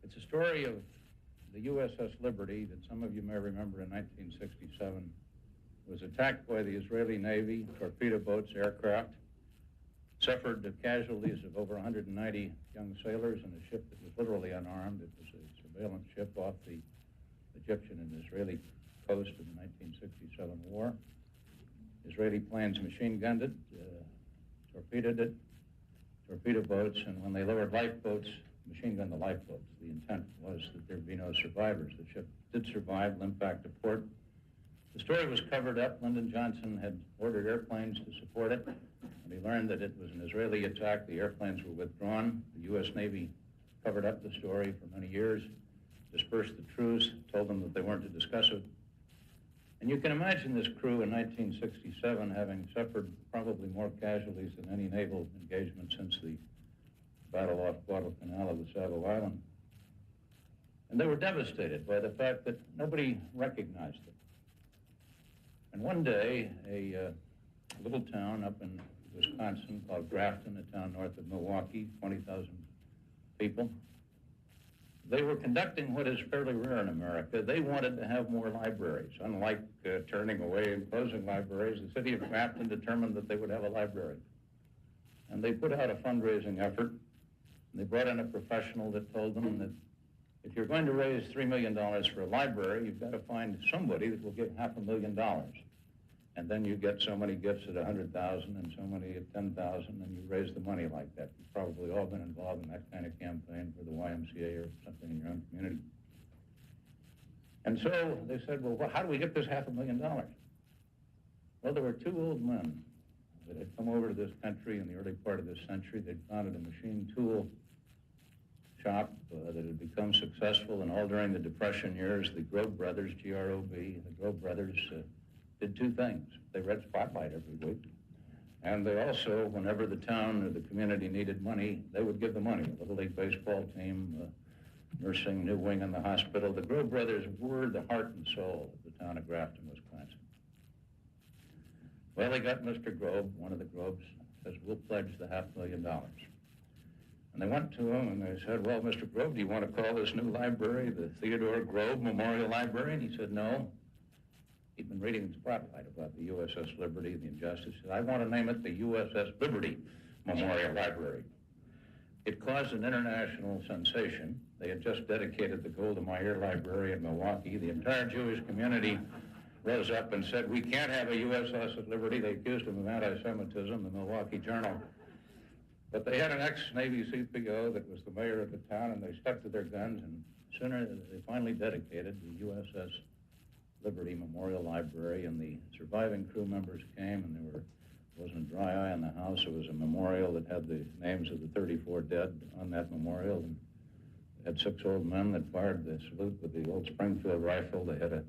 It's a story of the USS Liberty that some of you may remember in 1967 was attacked by the Israeli Navy, torpedo boats, aircraft, suffered the casualties of over 190 young sailors in a ship that was literally unarmed. It was a surveillance ship off the Egyptian and Israeli coast in the 1967 war. Israeli planes machine gunned it, torpedoed it, torpedo boats, and when they lowered lifeboats, machine gunned the lifeboats. The intent was that there'd be no survivors. The ship did survive, limped back to port. The story was covered up. Lyndon Johnson had ordered airplanes to support it. When he learned that it was an Israeli attack, the airplanes were withdrawn. The U.S. Navy covered up the story for many years, dispersed the crews, told them that they weren't to discuss it. And you can imagine this crew in 1967 having suffered probably more casualties than any naval engagement since the battle off Guadalcanal of the Savo Island. And they were devastated by the fact that nobody recognized them. And one day, a little town up in Wisconsin called Grafton, a town north of Milwaukee, 20,000 people, they were conducting what is fairly rare in America. They wanted to have more libraries. Unlike turning away and closing libraries, the city of Grafton determined that they would have a library. And they put out a fundraising effort. And they brought in a professional that told them that if you're going to raise $3 million for a library, you've got to find somebody that will give $500,000. And then you get so many gifts at $100,000 and so many at $10,000, and you raise the money like that. You've probably all been involved in that kind of campaign for the YMCA or something in your own community. And so they said, well, how do we get this $500,000? Well, there were two old men that had come over to this country in the early part of this century. They'd founded a machine tool shop that had become successful, and all during the Depression years, the Grove brothers, G-R-O-B, the Grove brothers did two things. They read Spotlight every week, and they also, whenever the town or the community needed money, they would give the money. A Little League baseball team, nursing, new wing in the hospital. The Grove brothers were the heart and soul of the town of Grafton, Wisconsin. Well, they got Mr. Grove, one of the Groves, says, we'll pledge the $500,000. And they went to him and they said, well, Mr. Grove, do you want to call this new library the Theodore Grove Memorial Library? And he said, no. He'd been reading Spotlight about the USS Liberty, the injustice. He said, I want to name it the USS Liberty Memorial Library. It caused an international sensation. They had just dedicated the Golda Meir Library in Milwaukee. The entire Jewish community rose up and said, we can't have a USS at Liberty. They accused him of anti-Semitism, the Milwaukee Journal. But they had an ex-Navy CPO that was the mayor of the town, and they stuck to their guns, and sooner they finally dedicated the USS Liberty Memorial Library, and the surviving crew members came, and there wasn't a dry eye in the house. It was a memorial that had the names of the 34 dead on that memorial, and they had 6 old men that fired the salute with the old Springfield rifle. They had a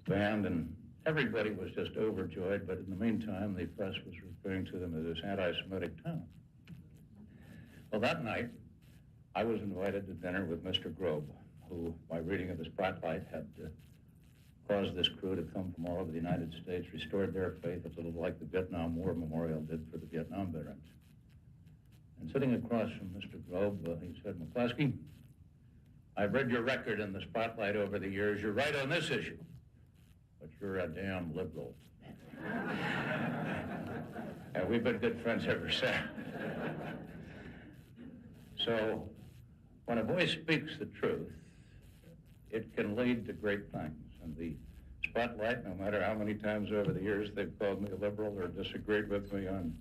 band, and everybody was just overjoyed, but in the meantime, the press was referring to them as this anti-Semitic town. Well, that night, I was invited to dinner with Mr. Grove, who, by reading of the Spotlight, had caused this crew to come from all over the United States, restored their faith, a little like the Vietnam War Memorial did for the Vietnam veterans. And sitting across from Mr. Grove, he said, McCloskey, I've read your record in the Spotlight over the years. You're right on this issue, but you're a damn liberal. And we've been good friends ever since. So, when a voice speaks the truth, it can lead to great things. And the Spotlight, no matter how many times over the years they've called me a liberal or disagreed with me on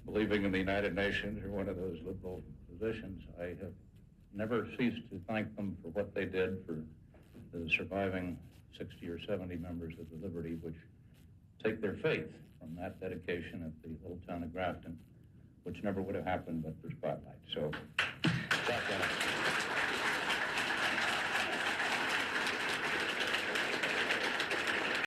believing in the United Nations or one of those liberal positions, I have never ceased to thank them for what they did for the surviving 60 or 70 members of the Liberty, which take their faith from that dedication at the little town of Grafton, which never would have happened but for Spotlight. So,